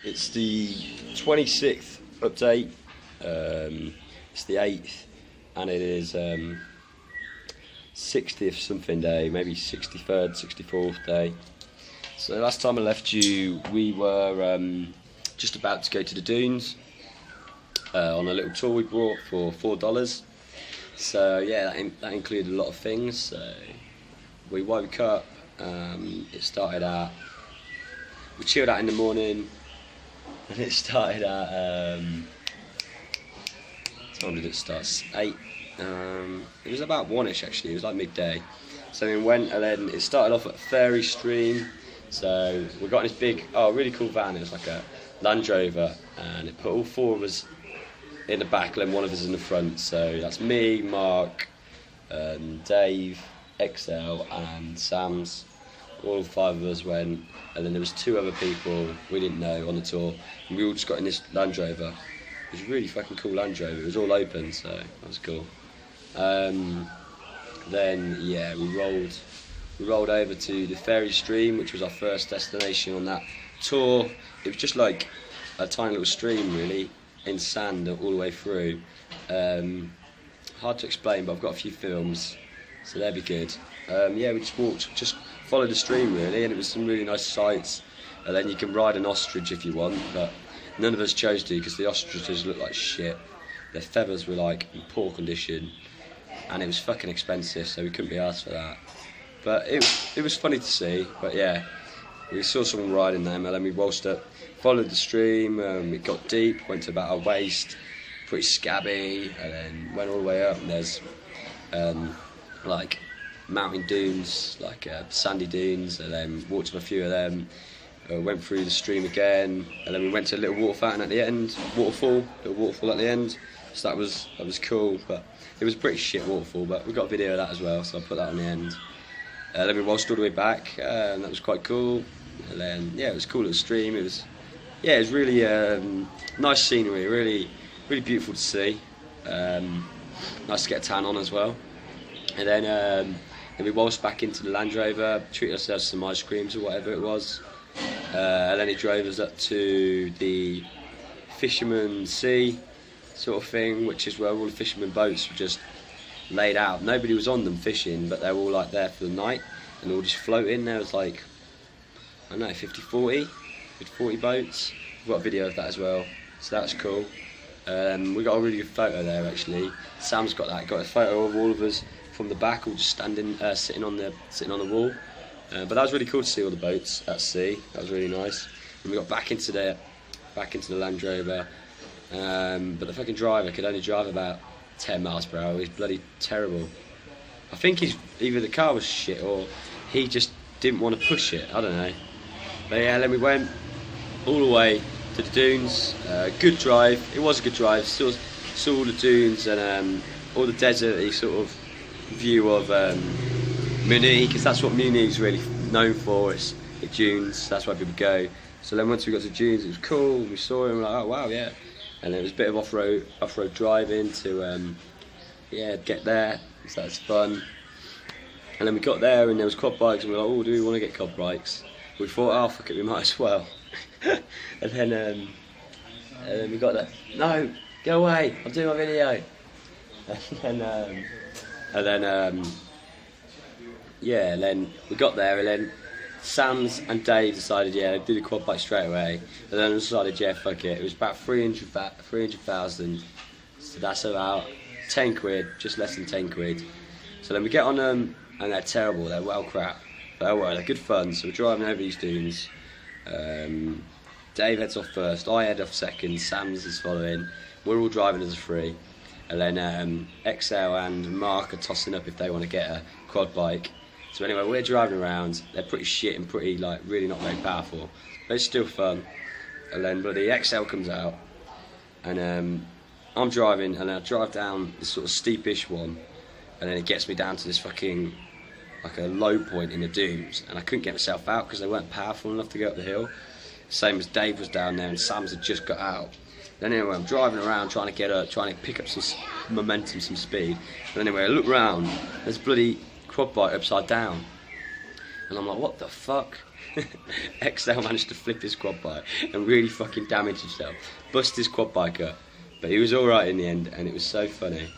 It's the 26th update. It's the 8th, and it is 60th something day, maybe 63rd, 64th day. So last time I left you, we were just about to go to the dunes on a little tour we brought for $4. So yeah, that included a lot of things. So we woke up. It started at. We chilled out in the morning, and it started at. What time did it start? 8. It was about 1ish actually. It was like midday. So we went, and then it started off at Fairy Stream. So we got in this big, really cool van. It was like a Land Rover, and it put all 4 of us in the back, and then one of us in the front. So that's me, Mark, Dave, XL, and Sam's. All 5 of us went, and then there was 2 other people we didn't know on the tour, and we all just got in this Land Rover. It was a really fucking cool Land Rover. It was all open, so that was cool. Then yeah, we rolled over to the Fairy Stream, which was our first destination on that tour. It was just like a tiny little stream, really, in sand all the way through. Hard to explain, but I've got a few films, so they'd be good. Yeah, we just followed the stream really, and it was some really nice sights. And then you can ride an ostrich if you want, but none of us chose to because the ostriches looked like shit. Their feathers were like in poor condition, and it was fucking expensive, so we couldn't be asked for that. But it was funny to see. But yeah, we saw someone riding them, and then we waltzed up, followed the stream. It got deep, went to about our waist, pretty scabby, and then went all the way up. And there's like mountain dunes, like sandy dunes, and then walked to a few of them. Went through the stream again, and then we went to a little water fountain at the end, little waterfall at the end. So that was cool, but it was a pretty shit waterfall. But we got a video of that as well, so I put that on the end. Then we waltzed all the way back, and that was quite cool. And then yeah, it was cool at the stream. It was really nice scenery, really beautiful to see. Nice to get a tan on as well. And then we waltzed back into the Land Rover, treated ourselves to some ice creams or whatever it was. And then he drove us up to the Fisherman Sea sort of thing, which is where all the fishermen boats were just laid out. Nobody was on them fishing, but they were all like there for the night, and all just floating. There was like, I don't know, 40 boats. We've got a video of that as well, so that's cool. We got a really good photo there actually. Sam's got a photo of all of us from the back, all just standing, sitting on the wall. But that was really cool to see all the boats at sea. That was really nice. And we got back into the Land Rover, but the fucking driver could only drive about 10 miles per hour. He's bloody terrible. I think either the car was shit or he just didn't want to push it. I don't know. But yeah, then we went all the way to the dunes. Good drive. It was a good drive. Saw all the dunes and all the desert sort of view of Munich, because that's what Munich's really known for. It's the dunes. That's where people go. So then once we got to the dunes, it was cool. We saw him, like, oh wow, yeah. And it was a bit of off-road driving to get there. So that's fun. And then we got there, and there was quad bikes, and we were like, oh, do we want to get quad bikes? We thought, oh fuck it, we might as well. and then we got there. No, go away! I'm doing my video. And then we got there, and then Sam's and Dave decided, they'd do the quad bike straight away. And then we decided, fuck it. It was about 300,000. So that's about 10 quid, just less than 10 quid. So then we get on them, and they're terrible. They're well crap. But they're good fun. So we're driving over these dunes. Dave heads off first. I head off second. Sam's is following. We're all driving as a free. And then XL and Mark are tossing up if they want to get a quad bike. So anyway, we're driving around. They're pretty shit and pretty, like, really not very powerful, but it's still fun. And then bloody XL comes out, and I'm driving, and I drive down this sort of steepish one, and then it gets me down to this fucking, like, a low point in the dunes, and I couldn't get myself out because they weren't powerful enough to go up the hill. Same as Dave was down there, and Sam's had just got out. Then anyway, I'm driving around trying to get up, trying to pick up some momentum, some speed. And anyway, I look round, there's bloody quad bike upside down, and I'm like, what the fuck? XL managed to flip his quad bike and really fucking damage himself, bust his quad bike up, but he was alright in the end, and it was so funny.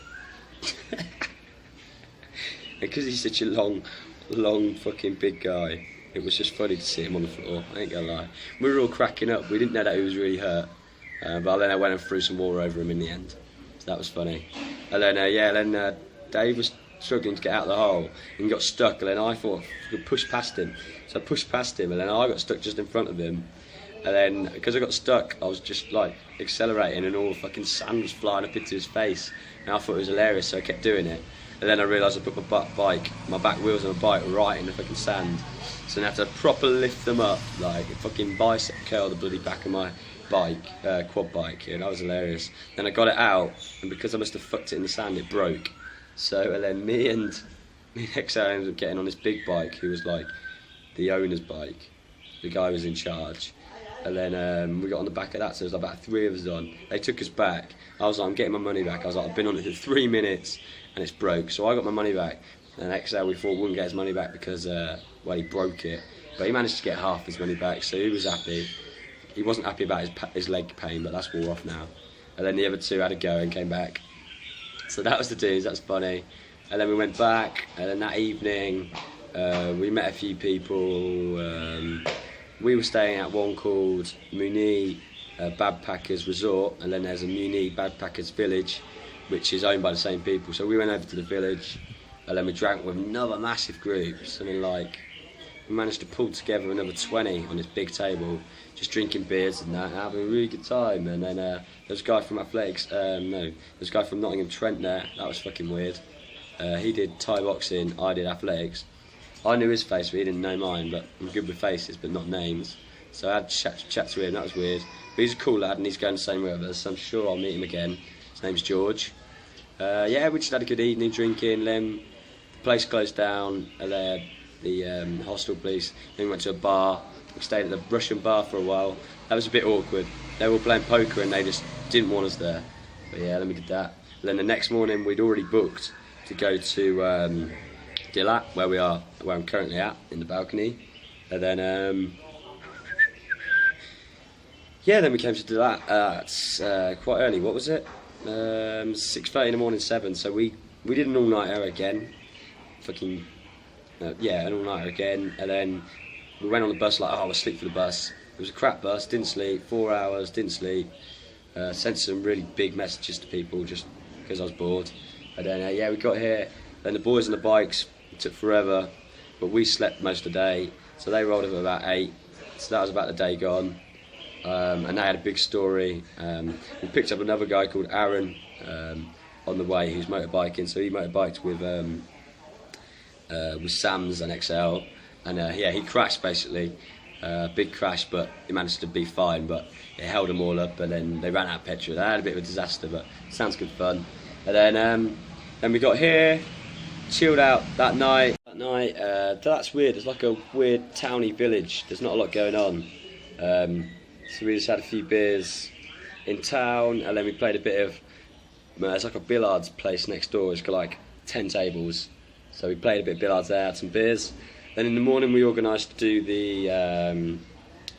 Because he's such a long fucking big guy, it was just funny to see him on the floor, I ain't gonna lie. We were all cracking up, we didn't know that he was really hurt, but then I went and threw some water over him in the end, so that was funny. And then, Dave was struggling to get out of the hole and got stuck, and then I thought I could push past him, so I pushed past him, and then I got stuck just in front of him, and then because I got stuck I was just like accelerating and all the fucking sand was flying up into his face, and I thought it was hilarious, so I kept doing it, and then I realised I put my back wheels on my bike right in the fucking sand, so then I had to proper lift them up, like a fucking bicep curl the bloody back of my bike, quad bike, yeah, that was hilarious. Then I got it out, and because I must have fucked it in the sand, it broke. So and then me and XL ended up getting on this big bike, who was like the owner's bike. The guy was in charge. And then we got on the back of that, so there was about 3 of us on. They took us back. I was like, I'm getting my money back. I was like, I've been on it for 3 minutes and it's broke. So I got my money back. And XL, we thought wouldn't get his money back because, well, he broke it. But he managed to get half his money back, so he was happy. He wasn't happy about his leg pain, but that's wore off now. And then the other 2 had to go and came back. So that was the dudes, that's funny. And then we went back, and then that evening we met a few people. We were staying at one called Muni Backpackers Resort, and then there's a Muni Backpackers Village, which is owned by the same people. So we went over to the village, and then we drank with another massive group. Something like, we managed to pull together another 20 on this big table, just drinking beers and that, and having a really good time. And then there was a guy from Athletics, there was a guy from Nottingham Trent there, that was fucking weird. He did Thai boxing, I did athletics. I knew his face, but he didn't know mine, but I'm good with faces, but not names. So I had to chat to him, that was weird. But he's a cool lad, and he's going the same way with us, so I'm sure I'll meet him again. His name's George. Yeah, we just had a good evening, drinking, then the place closed down, the hostel place. Then we went to a bar. We stayed at the Russian bar for a while. That was a bit awkward. They were playing poker and they just didn't want us there. But yeah, then we did that. And then the next morning we'd already booked to go to Dalat, where I'm currently at, in the balcony. And then yeah, then we came to Dalat at quite early. What was it? 6:30 in the morning, 7. So we did an all-nighter again. Fucking. Yeah, an all-nighter again, and then we went on the bus like, oh, we'll sleep for the bus. It was a crap bus, didn't sleep, 4 hours, didn't sleep. Sent some really big messages to people just because I was bored. And then, yeah, we got here, then the boys on the bikes, it took forever, but we slept most of the day, so they rolled up at about 8, so that was about the day gone. And they had a big story. We picked up another guy called Aaron on the way, who's motorbiking, so he motorbiked with Sam's and XL, and yeah, he crashed basically, big crash, but he managed to be fine, but it held them all up, and then they ran out of petrol. They had a bit of a disaster, but sounds good fun. And then we got here, chilled out that night. That's weird, it's like a weird towny village, there's not a lot going on, so we just had a few beers in town, and then we played a bit of, it's like a billiards place next door, it's got like 10 tables. So we played a bit of billiards there, had some beers. Then in the morning we organised to do the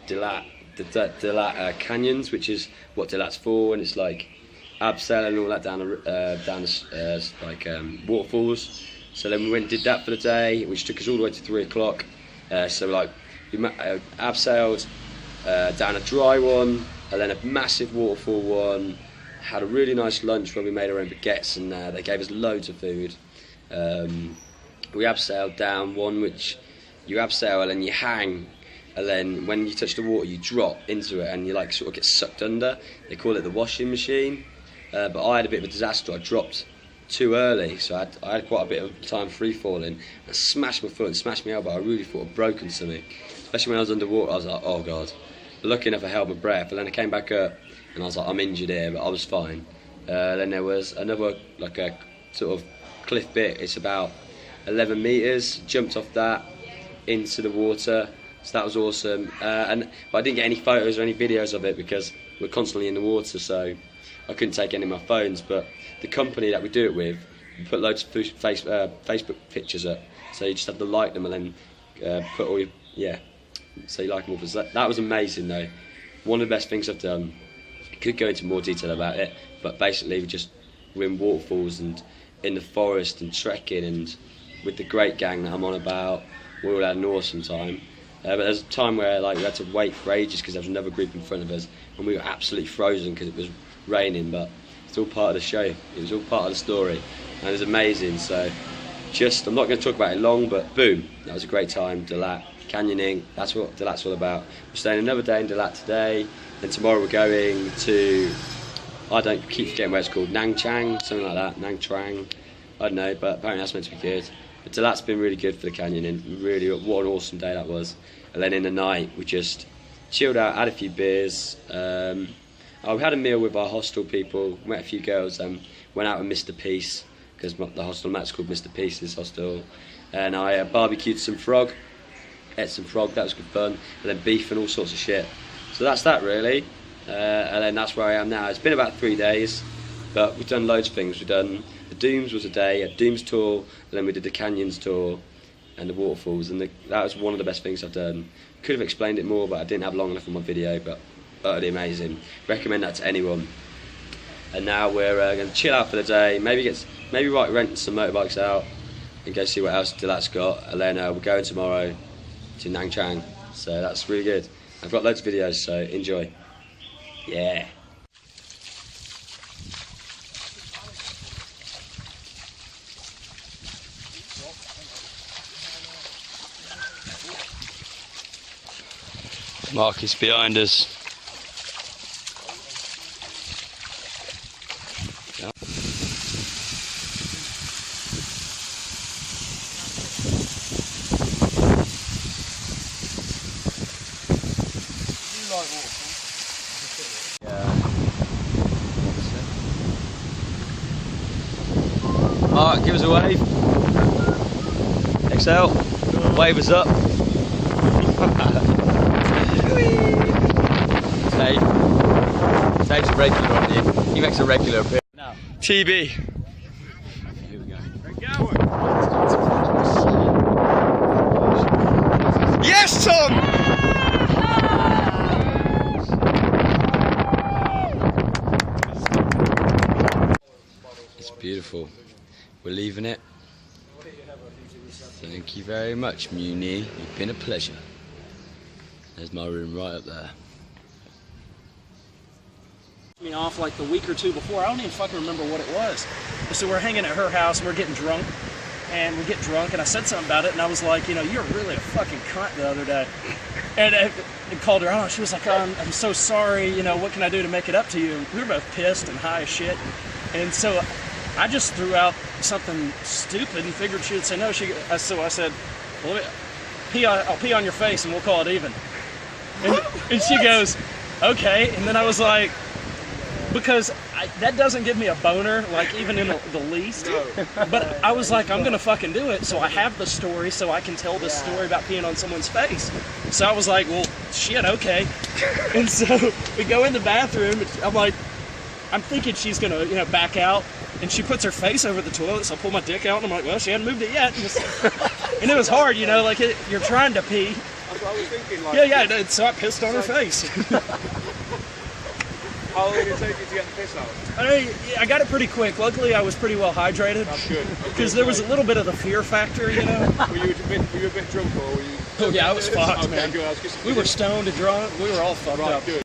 Dalat canyons, which is what Dalat's for, and it's like abseil and all that down the waterfalls. So then we went and did that for the day, which took us all the way to 3 o'clock. So like we abseiled down a dry one, and then a massive waterfall one. Had a really nice lunch where we made our own baguettes, and they gave us loads of food. We abseiled down one which you abseil and you hang, and then when you touch the water you drop into it and you like sort of get sucked under. They call it the washing machine, but I had a bit of a disaster. I dropped too early, so I had quite a bit of time free falling. I smashed my foot and smashed my elbow. I really thought I'd broken something, especially when I was underwater. I was like, oh god. But lucky enough I held my breath, and then I came back up and I was like, I'm injured here, but I was fine. Then there was another like a sort of cliff bit. It's about 11 metres, jumped off that into the water, so that was awesome. But I didn't get any photos or any videos of it because we're constantly in the water, so I couldn't take any of my phones. But the company that we do it with, we put loads of Facebook pictures up, so you just have to like them and then put all your so you like them all. That was amazing though. One of the best things I've done. Could go into more detail about it, but basically we're in waterfalls and in the forest and trekking, and with the great gang that I'm on about, we all had an awesome time. But there's a time where we had to wait for ages because there was another group in front of us, and we were absolutely frozen because it was raining. But it's all part of the show. It was all part of the story, and it was amazing. So, I'm not going to talk about it long, but boom, that was a great time. Dalat, canyoning, that's what Dalat's all about. We're staying another day in Dalat today. Then tomorrow we're going to, I don't keep forgetting where it's called, Nang Chang, something like that, Nang Trang, I don't know, but apparently that's meant to be good. But Dalat's been really good for the canyoning, really, what an awesome day that was. And then in the night we just chilled out, had a few beers, we had a meal with our hostel people, met a few girls, went out with Mr. Peace, because the hostel mate's called Mr. Peace, this hostel, and I barbecued some frog, ate some frog, that was good fun, and then beef and all sorts of shit. So that's that really, and then that's where I am now. It's been about 3 days, but we've done loads of things. We've done the Dooms was a day, a Dooms tour, and then we did the Canyons tour and the waterfalls, and that was one of the best things I've done. Could have explained it more, but I didn't have long enough on my video, but utterly amazing. Recommend that to anyone. And now we're going to chill out for the day, maybe rent some motorbikes out and go see what else Dalat's got, and then we're going tomorrow to Nang Chang, so that's really good. I've got loads of videos, so enjoy. Yeah. Marcus behind us. Yeah. Mark, give us a wave. Excel, wave us up. Dave's a regular, aren't you? He makes a regular appearance. No. TB. Here we go. Yes, Tom! It's beautiful. We're leaving it. Thank you very much, Muni. You've been a pleasure. There's my room right up there. Me off like the week or two before. I don't even fucking remember what it was. So we're hanging at her house, we're getting drunk, and we get drunk, and I said something about it, and I was like, you know, you're really a fucking cunt the other day. And I called her on. She was like, I'm so sorry, you know, what can I do to make it up to you? We were both pissed and high as shit. And so I just threw out something stupid and figured she would say no. So I said, well, I'll pee on your face and we'll call it even. And she goes, okay. And then I was like, because that doesn't give me a boner, like even in the least. No. But I was like, I'm gonna fucking do it. So I have the story, so I can tell this story about peeing on someone's face. So I was like, well, shit, okay. And so we go in the bathroom. And I'm thinking she's gonna, you know, back out. And she puts her face over the toilet, so I pull my dick out, and I'm like, well, she hadn't moved it yet. And it was hard, you know, like you're trying to pee. That's what I was thinking. Like, yeah, so I pissed on her face. How long did it take you to get the piss out? I got it pretty quick. Luckily, I was pretty well hydrated. That's good. Because there was a little bit of the fear factor, you know. Were you a bit drunk, or were you? Oh yeah, I was fucked, okay, man. Good. We were stoned and drunk. We were all fucked up. Good.